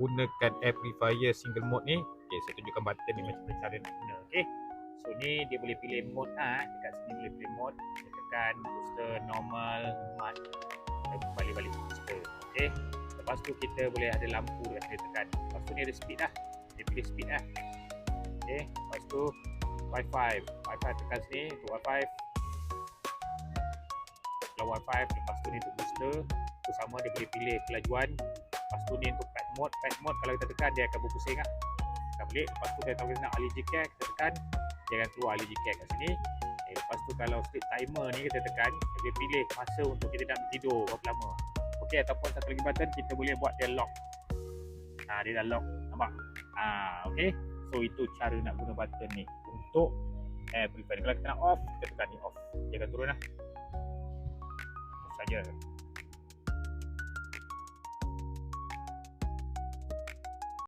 gunakan amplifier single mode ni, okay, saya tunjukkan button ni macam mana cara nak guna. Okay, so ni dia boleh pilih mode dekat sini boleh pilih mode. Saya tekan booster, normal, mat, balik-balik booster. Okay, lepas tu kita boleh ada lampu dekat sini tekan. Lepas tu ni ada speed dah, dia pilih speed dah. Okay, lepas tu Wi-Fi tekan sini untuk Wi-Fi. Kalau Wi-Fi, lepas tu ni untuk booster, tu sama dia boleh pilih kelajuan. Lepas tu ni untuk pad mode kalau kita tekan dia akan berpusing lah. Tekan balik, lepas tu kalau kita nak early care kita tekan, dia akan keluar early care kat sini. Lepas tu kalau sleep timer ni kita tekan, dia pilih masa untuk kita nak tidur berapa lama. Okey, ataupun satu lagi button kita boleh buat dia lock. Dia dah lock, nampak? Okey. So itu cara nak guna button ni untuk amplifier. Kalau kita nak off, kita tekan ni off. Dia akan turun lah. Saja.